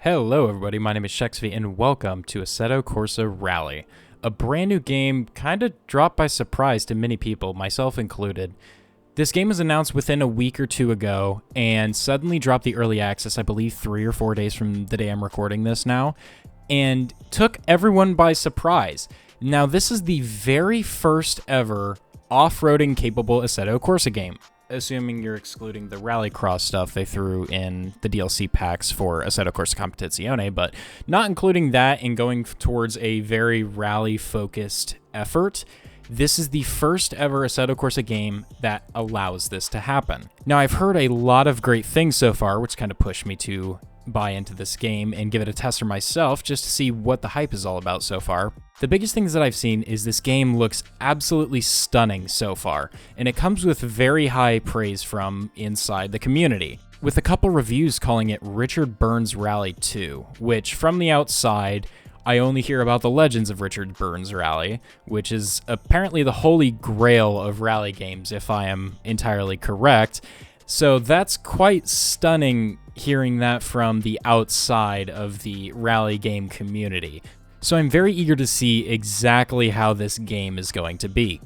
Hello everybody, my name is Shexvi and welcome to Assetto Corsa Rally, a brand new game kind of dropped by surprise to many people, myself included. This game was announced within a week or two ago and suddenly dropped the early access, I believe 3 or 4 days from the day I'm recording this now, and took everyone by surprise. Now this is the very first ever off-roading capable Assetto Corsa game. Assuming you're excluding the rallycross stuff they threw in the DLC packs for Assetto Corsa Competizione, but not including that and going towards a very rally-focused effort, this is the first ever Assetto Corsa game that allows this to happen. Now, I've heard a lot of great things so far, which kind of pushed me to buy into this game and give it a tester myself just to see what the hype is all about so far. The biggest things that I've seen is this game looks absolutely stunning so far, and it comes with very high praise from inside the community, with a couple reviews calling it Richard Burns Rally 2, which from the outside, I only hear about the legends of Richard Burns Rally, which is apparently the holy grail of rally games if I am entirely correct. So that's quite stunning hearing that from the outside of the rally game community. So I'm very eager to see exactly how this game is going to be.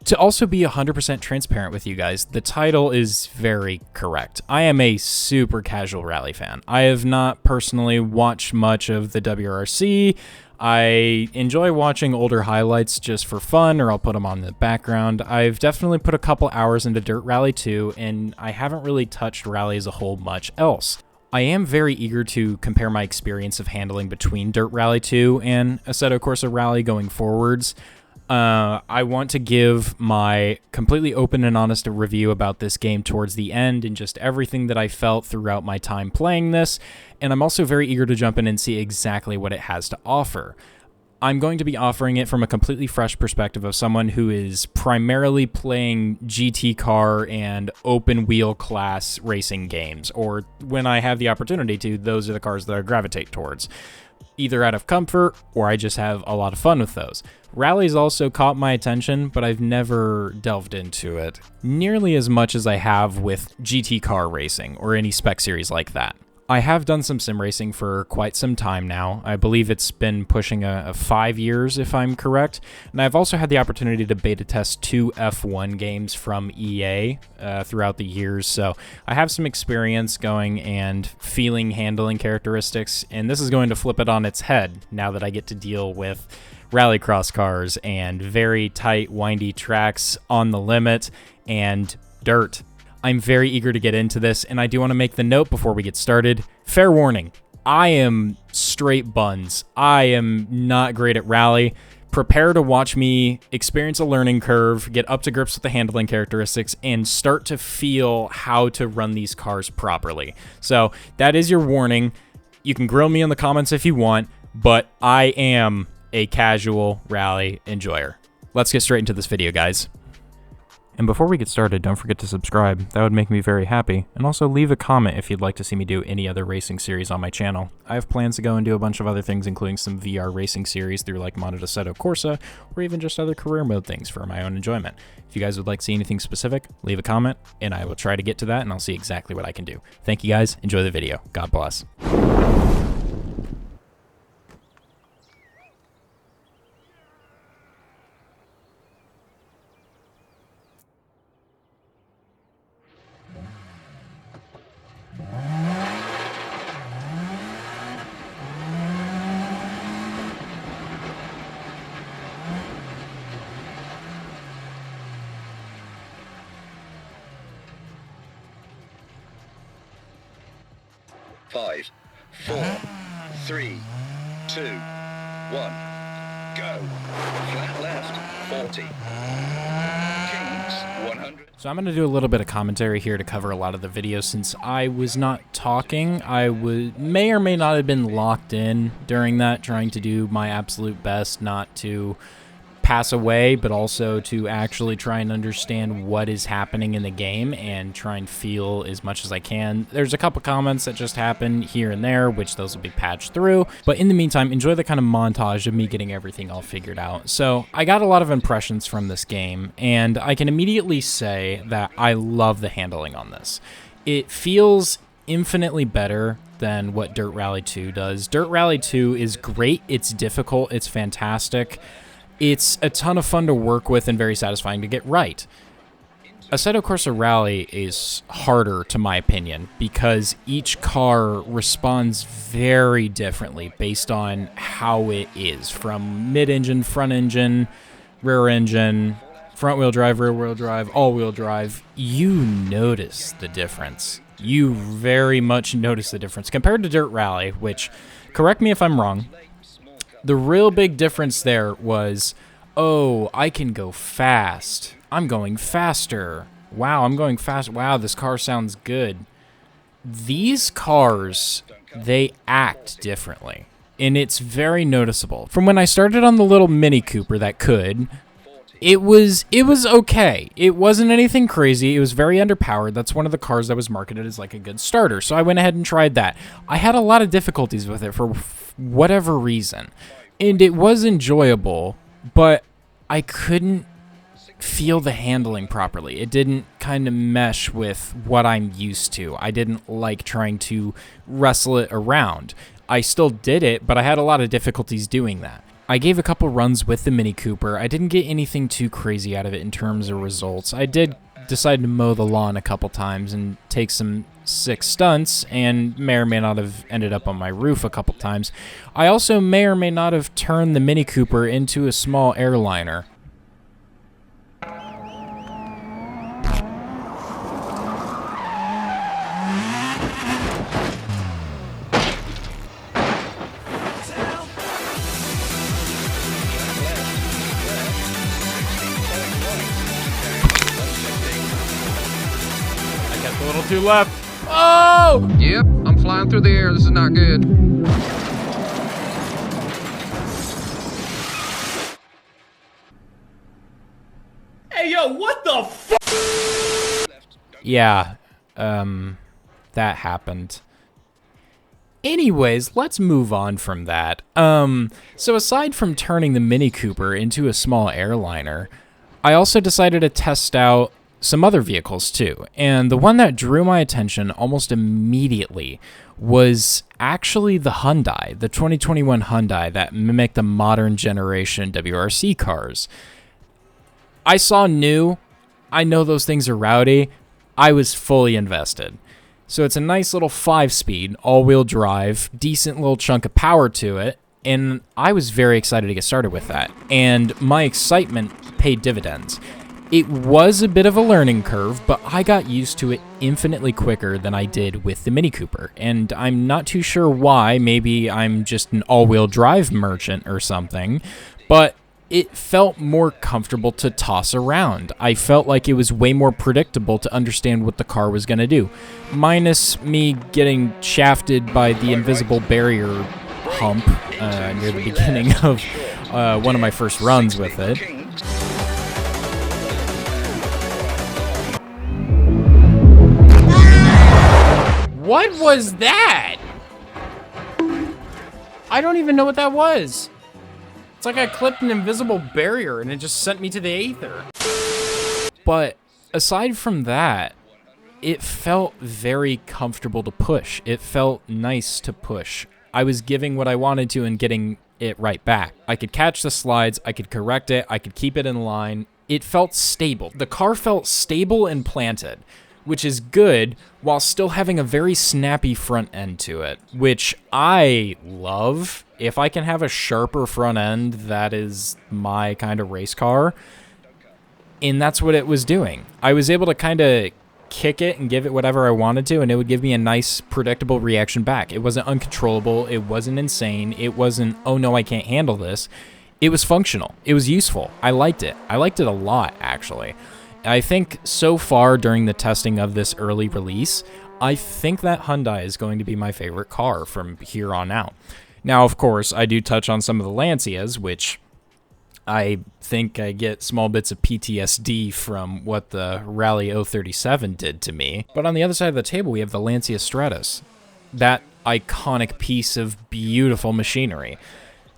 To also be 100% transparent with you guys, the title is very correct. I am a super casual rally fan. I have not personally watched much of the WRC. I enjoy watching older highlights just for fun, or I'll put them on in the background. I've definitely put a couple hours into Dirt Rally 2, and I haven't really touched Rally as a whole much else. I am very eager to compare my experience of handling between Dirt Rally 2 and Assetto Corsa Rally going forwards. I want to give my completely open and honest review about this game towards the end and just everything that I felt throughout my time playing this, and I'm also very eager to jump in and see exactly what it has to offer. I'm going to be offering it from a completely fresh perspective of someone who is primarily playing GT car and open wheel class racing games, or when I have the opportunity to, those are the cars that I gravitate towards, either out of comfort or I just have a lot of fun with those. Rally's also caught my attention, but I've never delved into it nearly as much as I have with GT car racing or any spec series like that. I have done some sim racing for quite some time now. I believe it's been pushing a 5 years, if I'm correct. And I've also had the opportunity to beta test 2 F1 games from EA throughout the years. So I have some experience going and feeling handling characteristics. And this is going to flip it on its head now that I get to deal with rallycross cars and very tight, windy tracks on the limit and dirt. I'm very eager to get into this, and I do want to make the note before we get started. Fair warning, I am straight buns. I am not great at rally. Prepare to watch me experience a learning curve, get up to grips with the handling characteristics, and start to feel how to run these cars properly. So that is your warning. You can grill me in the comments if you want, but I am a casual rally enjoyer. Let's get straight into this video, guys. And before we get started, don't forget to subscribe. That would make me very happy. And also leave a comment if you'd like to see me do any other racing series on my channel. I have plans to go and do a bunch of other things, including some VR racing series through like modded Assetto Corsa, or even just other career mode things for my own enjoyment. If you guys would like to see anything specific, leave a comment, and I will try to get to that, and I'll see exactly what I can do. Thank you guys. Enjoy the video. God bless. Five, 4, 3, 2, 1, go. Flat left, 40. Kings, 100. So I'm going to do a little bit of commentary here to cover a lot of the video. Since I was not talking, I may or may not have been locked in during that, trying to do my absolute best not to pass away, but also to actually try and understand what is happening in the game and try and feel as much as I can. There's a couple comments that just happen here and there, which those will be patched through. But in the meantime, enjoy the kind of montage of me getting everything all figured out. So I got a lot of impressions from this game, and I can immediately say that I love the handling on this. It feels infinitely better than what Dirt Rally 2 does. Dirt Rally 2 is great. It's difficult. It's fantastic. It's a ton of fun to work with and very satisfying to get right. Assetto Corsa Rally is harder, to my opinion, because each car responds very differently based on how it is, from mid-engine, front engine, rear engine, front-wheel drive, rear-wheel drive, all-wheel drive. You notice the difference. You very much notice the difference. Compared to Dirt Rally, which, correct me if I'm wrong, the real big difference there was, oh, I can go fast. I'm going faster. Wow, I'm going fast. Wow, this car sounds good. These cars, they act differently, and it's very noticeable. From when I started on the little Mini Cooper that could, it was okay. It wasn't anything crazy. It was very underpowered. That's one of the cars that was marketed as like a good starter, so I went ahead and tried that. I had a lot of difficulties with it for whatever reason, and it was enjoyable, but I couldn't feel the handling properly. It didn't kind of mesh with what I'm used to. I didn't like trying to wrestle it around. I still did it, but I had a lot of difficulties doing that. I gave a couple runs with the Mini Cooper. I didn't get anything too crazy out of it in terms of results. I did decide to mow the lawn a couple times and take some sick stunts, and may or may not have ended up on my roof a couple times. I also may or may not have turned the Mini Cooper into a small airliner. A little too left. Oh! Yep, I'm flying through the air. This is not good. Hey, yo, what the f? Yeah, that happened. Anyways, let's move on from that. So aside from turning the Mini Cooper into a small airliner, I also decided to test out some other vehicles too, and the one that drew my attention almost immediately was actually the Hyundai, the 2021 Hyundai that mimicked the modern generation WRC cars. I saw new, I know those things are rowdy, I was fully invested. So it's a nice little 5-speed, all-wheel drive, decent little chunk of power to it, and I was very excited to get started with that, and my excitement paid dividends. It was a bit of a learning curve, but I got used to it infinitely quicker than I did with the Mini Cooper, and I'm not too sure why. Maybe I'm just an all-wheel drive merchant or something, but it felt more comfortable to toss around. I felt like it was way more predictable to understand what the car was going to do, minus me getting shafted by the invisible barrier hump near the beginning of one of my first runs with it. What was that? I don't even know what that was. It's like I clipped an invisible barrier and it just sent me to the aether. But aside from that, it felt very comfortable to push. It felt nice to push. I was giving what I wanted to and getting it right back. I could catch the slides, I could correct it, I could keep it in line. It felt stable. The car felt stable and planted, which is good, while still having a very snappy front end to it, which I love. If I can have a sharper front end, that is my kind of race car, and that's what it was doing. I was able to kind of kick it and give it whatever I wanted to, and it would give me a nice, predictable reaction back. It wasn't uncontrollable, it wasn't insane, it wasn't, oh no, I can't handle this. It was functional, it was useful, I liked it. I liked it a lot, actually. I think so far during the testing of this early release, I think that Hyundai is going to be my favorite car from here on out. Now, of course, I do touch on some of the Lancias, which I think I get small bits of PTSD from what the Rally 037 did to me. But on the other side of the table, we have the Lancia Stratos, that iconic piece of beautiful machinery.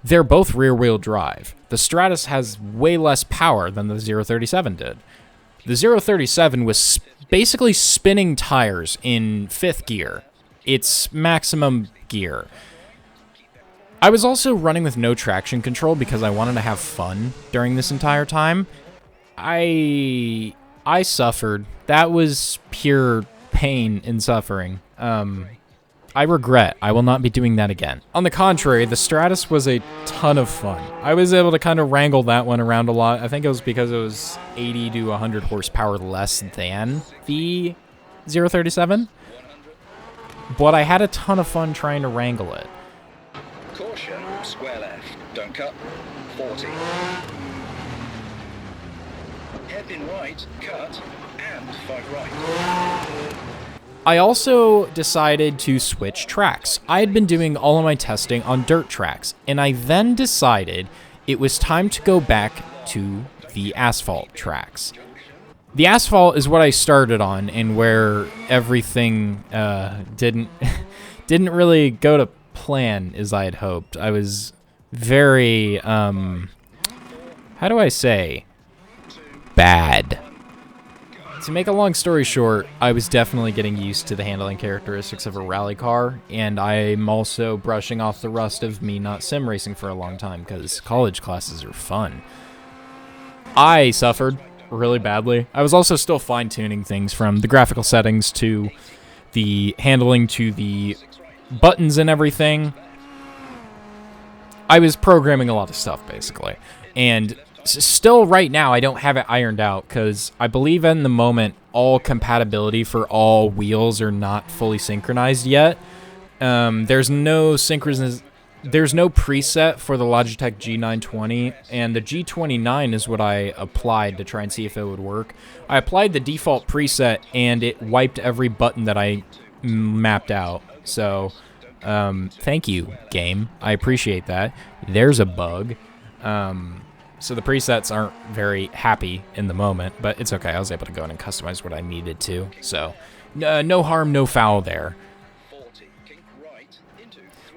They're both rear-wheel drive. The Stratos has way less power than the 037 did. The 037 was basically spinning tires in 5th gear. its maximum gear. I was also running with no traction control because I wanted to have fun during this entire time. I suffered. That was pure pain and suffering. I regret. I will not be doing that again. On the contrary, the Stratus was a ton of fun. I was able to kind of wrangle that one around a lot. I think it was because it was 80 to 100 horsepower less than the 037. But I had a ton of fun trying to wrangle it. Caution, square left. Don't cut. 40. Hairpin right, cut, and 5 right. I also decided to switch tracks. I had been doing all of my testing on dirt tracks, and I then decided it was time to go back to the asphalt tracks. The asphalt is what I started on, and where everything didn't really go to plan as I had hoped. I was very, how do I say, bad. To make a long story short, I was definitely getting used to the handling characteristics of a rally car, and I'm also brushing off the rust of me not sim racing for a long time, because college classes are fun. I suffered really badly. I was also still fine-tuning things from the graphical settings to the handling to the buttons and everything. I was programming a lot of stuff, basically, and still right now I don't have it ironed out because I believe in the moment all compatibility for all wheels are not fully synchronized yet. There's no preset for the Logitech G920, and the G29 is what I applied to try and see if it would work. I applied the default preset and it wiped every button that I mapped out. So thank you, game. I appreciate that. There's a bug. So the presets aren't very happy in the moment, but it's okay. I was able to go in and customize what I needed to. So no harm, no foul there.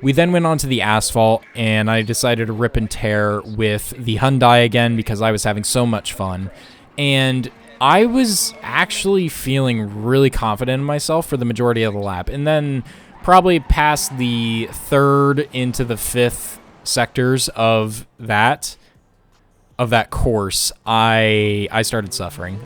We then went on to the asphalt, and I decided to rip and tear with the Hyundai again because I was having so much fun. And I was actually feeling really confident in myself for the majority of the lap. And then probably past the 3rd into the 5th sectors of that course, I started suffering.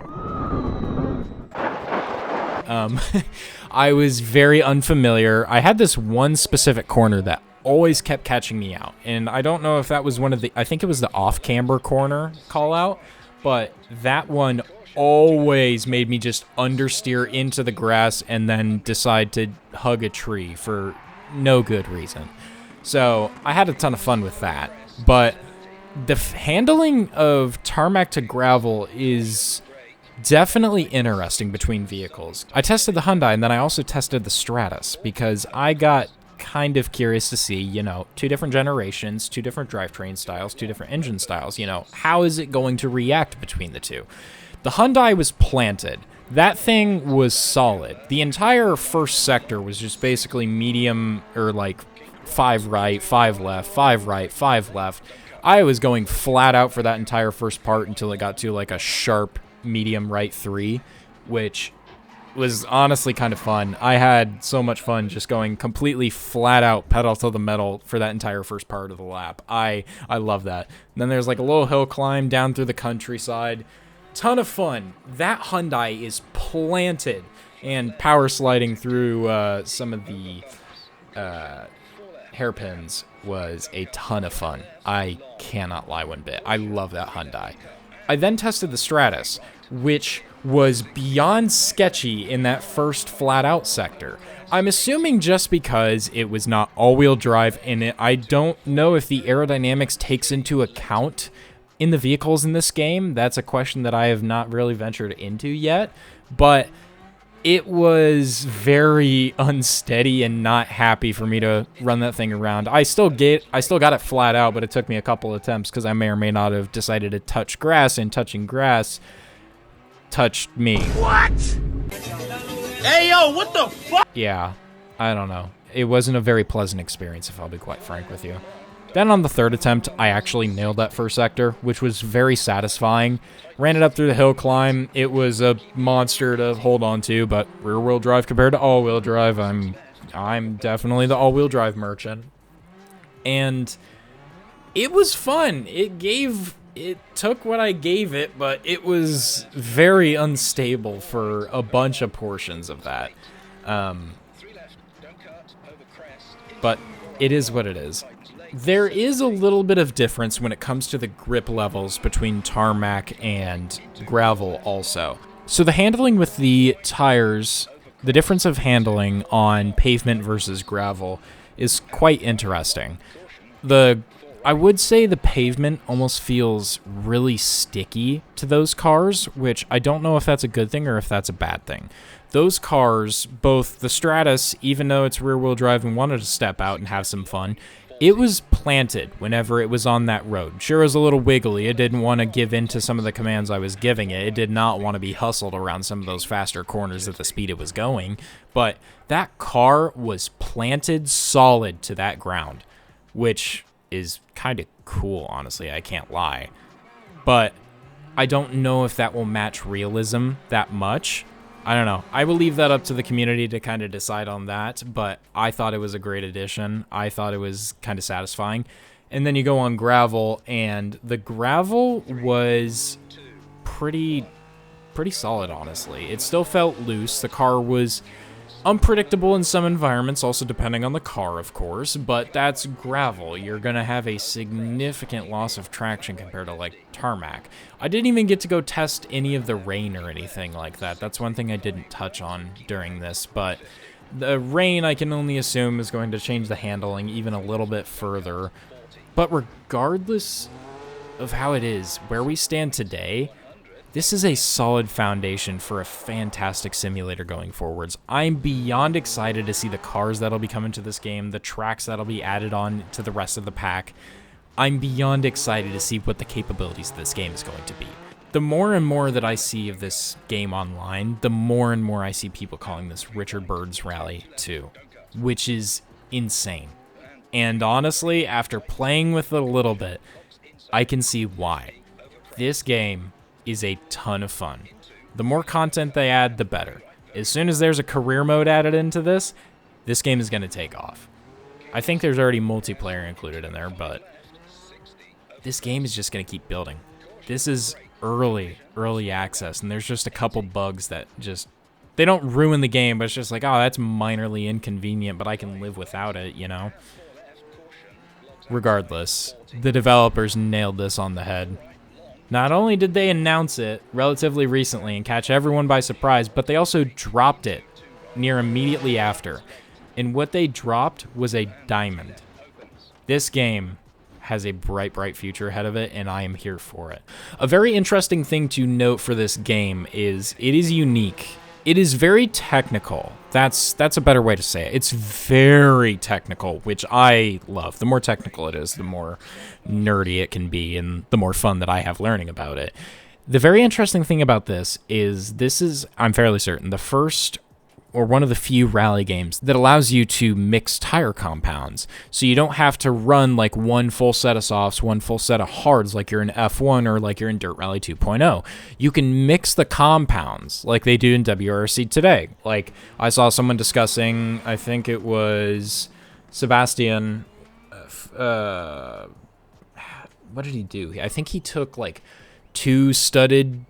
I was very unfamiliar. I had this one specific corner that always kept catching me out, and I don't know if that was I think it was the off-camber corner call out, but that one always made me just understeer into the grass and then decide to hug a tree for no good reason. So I had a ton of fun with that, but the handling of tarmac to gravel is definitely interesting between vehicles. I tested the Hyundai, and then I also tested the Stratus because I got kind of curious to see, 2 different generations, 2 different drivetrain styles, 2 different engine styles, how is it going to react between the two? The Hyundai was planted. That thing was solid. The entire first sector was just basically medium, or like 5 right, 5 left, 5 right, 5 left. I was going flat out for that entire first part until it got to like a sharp medium right 3, which was honestly kind of fun. I had so much fun just going completely flat out pedal to the metal for that entire first part of the lap. I love that. And then there's like a little hill climb down through the countryside. Ton of fun. That Hyundai is planted, and power sliding through some of the hairpins was a ton of fun. I cannot lie one bit. I love that Hyundai. I then tested the Stratus, which was beyond sketchy in that first flat-out sector. I'm assuming just because it was not all-wheel drive in it. I don't know if the aerodynamics takes into account in the vehicles in this game. That's a question that I have not really ventured into yet, but it was very unsteady and not happy for me to run that thing around. I still got it flat out, but it took me a couple attempts because I may or may not have decided to touch grass, and touching grass touched me. What? Hey, yo, what the fuck? Yeah, I don't know. It wasn't a very pleasant experience, if I'll be quite frank with you. Then on the 3rd attempt, I actually nailed that first sector, which was very satisfying. Ran it up through the hill climb. It was a monster to hold on to, but rear-wheel drive compared to all-wheel drive, I'm I'm definitely the all-wheel drive merchant. And it was fun. It took what I gave it, but it was very unstable for a bunch of portions of that. But it is what it is. There is a little bit of difference when it comes to the grip levels between tarmac and gravel also. So the handling with the tires, the difference of handling on pavement versus gravel is quite interesting. I would say the pavement almost feels really sticky to those cars, which I don't know if that's a good thing or if that's a bad thing. Those cars, both the Stratus, even though it's rear-wheel drive and wanted to step out and have some fun, it was planted whenever it was on that road. Sure, it was a little wiggly. It didn't want to give in to some of the commands I was giving it. It did not want to be hustled around some of those faster corners at the speed it was going. But that car was planted solid to that ground, which is kind of cool, honestly. I can't lie. But I don't know if that will match realism that much. I don't know. I will leave that up to the community to kind of decide on that, but I thought it was a great addition. I thought it was kind of satisfying. And then you go on gravel, and the gravel was pretty solid, honestly. It still felt loose. The car was unpredictable in some environments, also depending on the car, of course, but that's gravel. You're going to have a significant loss of traction compared to, like, tarmac. I didn't even get to go test any of the rain or anything like that. That's one thing I didn't touch on during this, but the rain, I can only assume, is going to change the handling even a little bit further. But regardless of how it is, where we stand today, this is a solid foundation for a fantastic simulator going forwards. I'm beyond excited to see the cars that'll be coming to this game, the tracks that'll be added on to the rest of the pack. I'm beyond excited to see what the capabilities of this game is going to be. The more and more that I see of this game online, the more and more I see people calling this Richard Byrd's Rally 2, which is insane. And honestly, after playing with it a little bit, I can see why. This game is a ton of fun. The more content they add, the better. As soon as there's a career mode added into this game is going to take off. I think there's already multiplayer included in there, but this game is just going to keep building. This is early access, and there's just a couple bugs that just, they don't ruin the game, but it's just like, oh, that's minorly inconvenient, but I can live without it, you know? Regardless, the developers nailed this on the head. Not only did they announce it relatively recently and catch everyone by surprise, but they also dropped it near immediately after. And what they dropped was a diamond. This game has a bright future ahead of it, and I am here for it. A very interesting thing to note for this game is it is unique. It is very technical. That's a better way to say it. It's very technical, which I love. The more technical it is, the more nerdy it can be, and the more fun that I have learning about it. The very interesting thing about this is, I'm fairly certain, the first or one of the few rally games that allows you to mix tire compounds. So you don't have to run like one full set of softs, one full set of hards like you're in F1 or like you're in Dirt Rally 2.0. You can mix the compounds like they do in WRC today. Like I saw someone discussing, I think it was Sebastian, what did he do? I think he took like two studded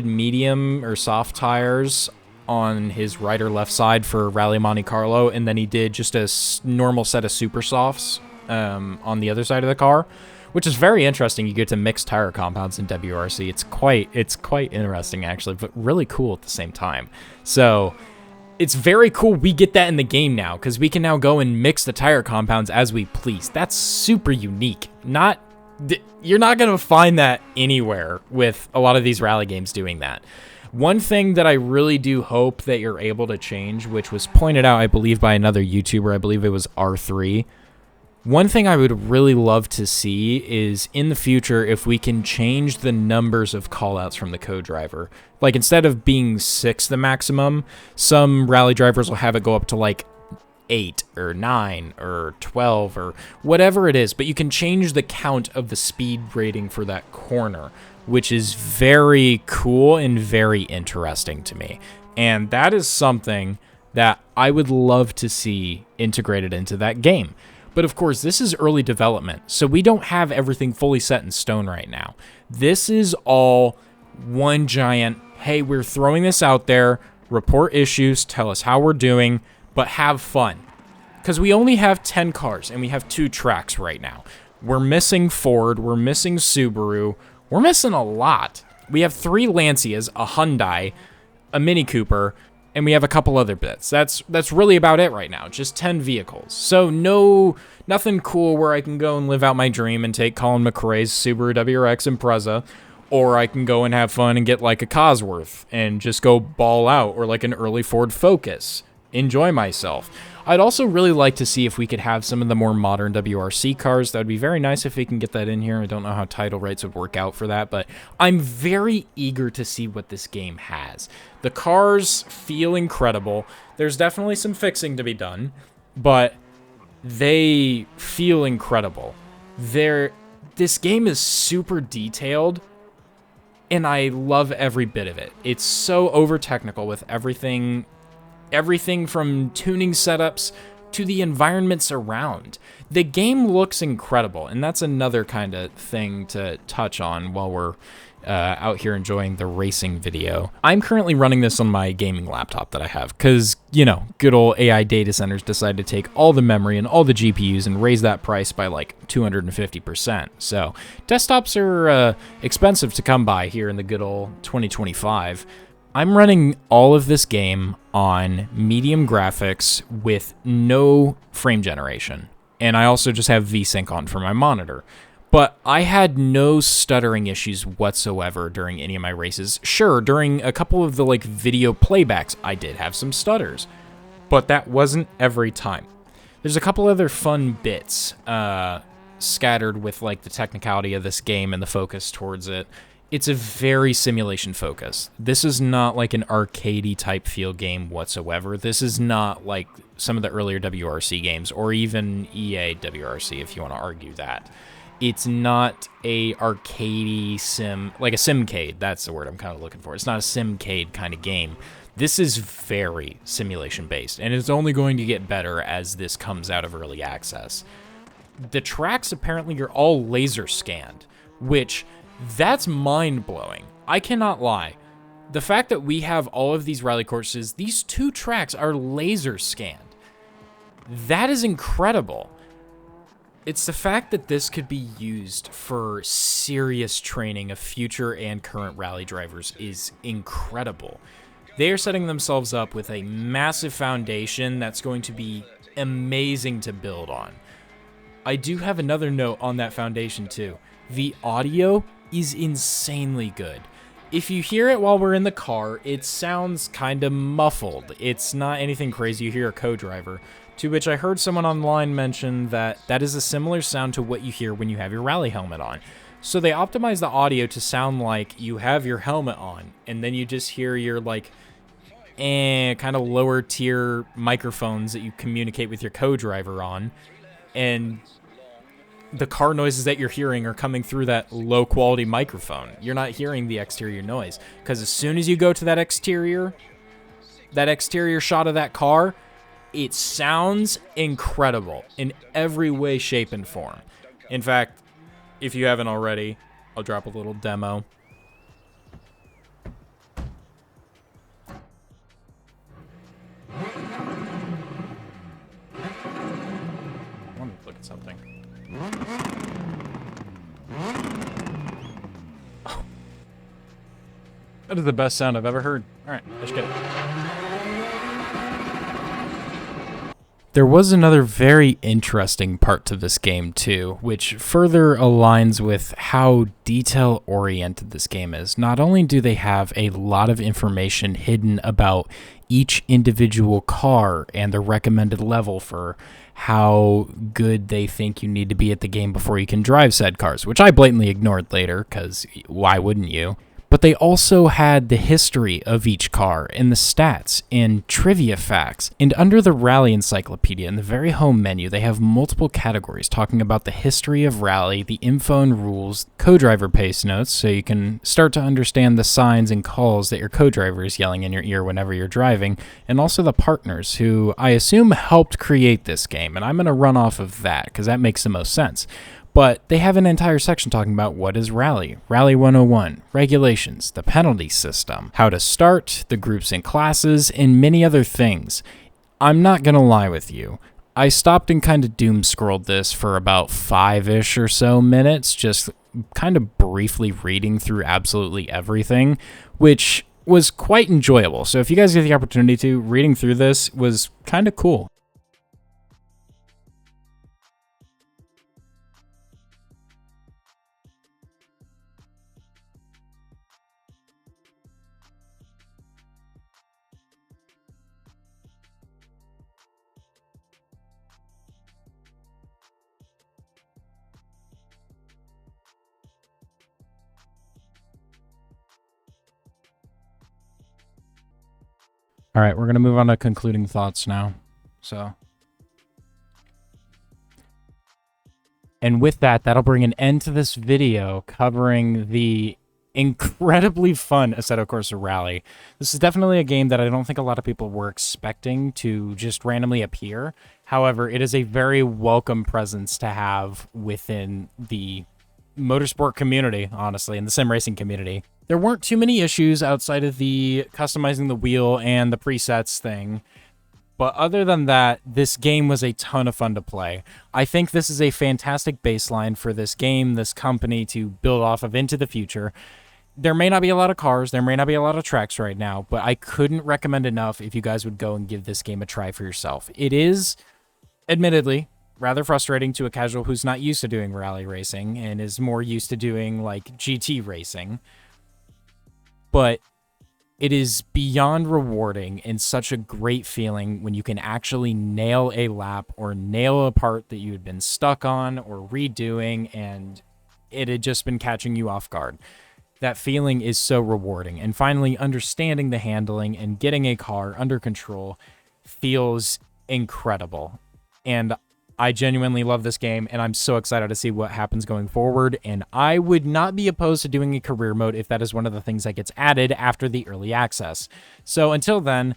medium or soft tires on his right or left side for Rally Monte Carlo, and then he did just a normal set of super softs on the other side of the car, which is very interesting. You get to mix tire compounds in WRC. It's quite interesting actually, but really cool at the same time. So it's very cool we get that in the game now, because we can now go and mix the tire compounds as we please. That's super unique. You're not going to find that anywhere with a lot of these rally games doing that. One thing that I really do hope that you're able to change, which was pointed out, I believe, by another YouTuber, I believe it was R3. One thing I would really love to see is in the future if we can change the numbers of callouts from the co-driver. Like instead of being 6 the maximum, some rally drivers will have it go up to like 8 or 9 or 12 or whatever it is, but you can change the count of the speed rating for that corner, which is very cool and very interesting to me. And that is something that I would love to see integrated into that game. But of course, this is early development, so we don't have everything fully set in stone right now. This is all one giant, hey, we're throwing this out there, report issues, tell us how we're doing, but have fun. Because we only have 10 cars, and we have 2 tracks right now. We're missing Ford, we're missing Subaru, we're missing a lot. We have 3 Lancias, a Hyundai, a Mini Cooper, and we have a couple other bits. That's really about it right now, just 10 vehicles. So nothing cool where I can go and live out my dream and take Colin McRae's Subaru WRX Impreza, or I can go and have fun and get like a Cosworth and just go ball out, or like an early Ford Focus, enjoy myself. I'd also really like to see if we could have some of the more modern WRC cars. That would be very nice if we can get that in here. I don't know how title rights would work out for that, but I'm very eager to see what this game has. The cars feel incredible. There's definitely some fixing to be done, but they feel incredible. This game is super detailed, and I love every bit of it. It's so over-technical with everything from tuning setups to the environments around. The game looks incredible, and that's another kind of thing to touch on while we're out here enjoying the racing video. I'm currently running this on my gaming laptop that I have because, good old AI data centers decided to take all the memory and all the GPUs and raise that price by like 250%. So desktops are expensive to come by here in the good old 2025. I'm running all of this game on medium graphics with no frame generation. And I also just have VSync on for my monitor. But I had no stuttering issues whatsoever during any of my races. Sure, during a couple of the video playbacks, I did have some stutters. But that wasn't every time. There's a couple other fun bits scattered with the technicality of this game and the focus towards it. It's a very simulation focus. This is not like an arcadey type feel game whatsoever. This is not like some of the earlier WRC games, or even EA WRC if you want to argue that. It's not a arcadey sim, like a simcade. That's the word I'm kind of looking for. It's not a simcade kind of game. This is very simulation based, and it's only going to get better as this comes out of early access. The tracks apparently are all laser scanned, which that's mind-blowing. I cannot lie. The fact that we have all of these rally courses, these 2 tracks are laser scanned. That is incredible. It's the fact that this could be used for serious training of future and current rally drivers is incredible. They are setting themselves up with a massive foundation that's going to be amazing to build on. I do have another note on that foundation too. The audio is insanely good. If you hear it while we're in the car, it sounds kind of muffled. It's not anything crazy. You hear a co-driver, to which I heard someone online mention that that is a similar sound to what you hear when you have your rally helmet on. So they optimize the audio to sound like you have your helmet on, and then you just hear your kind of lower tier microphones that you communicate with your co-driver on, and the car noises that you're hearing are coming through that low quality microphone. You're not hearing the exterior noise, because as soon as you go to that exterior shot of that car, it sounds incredible in every way, shape, and form. In fact, if you haven't already, I'll drop a little demo. I want to look at something. Oh. That is the best sound I've ever heard. All right, let's get it. There was another very interesting part to this game too, which further aligns with how detail-oriented this game is. Not only do they have a lot of information hidden about each individual car and the recommended level for how good they think you need to be at the game before you can drive said cars, which I blatantly ignored later, because why wouldn't you? But they also had the history of each car and the stats and trivia facts. And under the Rally Encyclopedia, in the very home menu, they have multiple categories talking about the history of Rally, the info and rules, co-driver pace notes, so you can start to understand the signs and calls that your co-driver is yelling in your ear whenever you're driving, and also the partners who I assume helped create this game. And I'm going to run off of that because that makes the most sense. But they have an entire section talking about what is Rally, Rally 101, regulations, the penalty system, how to start, the groups and classes, and many other things. I'm not going to lie with you. I stopped and kind of doom scrolled this for about 5-ish or so minutes, just kind of briefly reading through absolutely everything, which was quite enjoyable. So if you guys get the opportunity to, reading through this was kind of cool. All right, we're going to move on to concluding thoughts now. And with that, that'll bring an end to this video covering the incredibly fun Assetto Corsa Rally. This is definitely a game that I don't think a lot of people were expecting to just randomly appear. However, it is a very welcome presence to have within the motorsport community, honestly, and the sim racing community. There weren't too many issues outside of the customizing the wheel and the presets thing. But other than that, this game was a ton of fun to play. I think this is a fantastic baseline for this game, this company to build off of into the future. There may not be a lot of cars, there may not be a lot of tracks right now, but I couldn't recommend enough if you guys would go and give this game a try for yourself. It is, admittedly, rather frustrating to a casual who's not used to doing rally racing and is more used to doing like GT racing. But it is beyond rewarding and such a great feeling when you can actually nail a lap or nail a part that you had been stuck on or redoing and it had just been catching you off guard. That feeling is so rewarding, and finally understanding the handling and getting a car under control feels incredible. And I genuinely love this game, and I'm so excited to see what happens going forward, and I would not be opposed to doing a career mode if that is one of the things that gets added after the early access. So until then,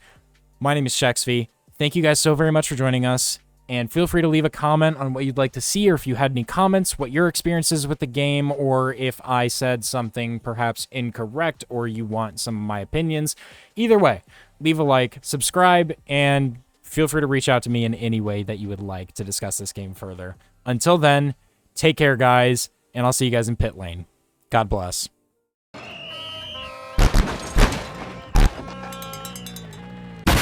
my name is Shexv. Thank you guys so very much for joining us, and feel free to leave a comment on what you'd like to see, or if you had any comments, what your experiences with the game, or if I said something perhaps incorrect, or you want some of my opinions. Either way, leave a like, subscribe, and feel free to reach out to me in any way that you would like to discuss this game further. Until then, take care, guys, and I'll see you guys in pit lane. God bless.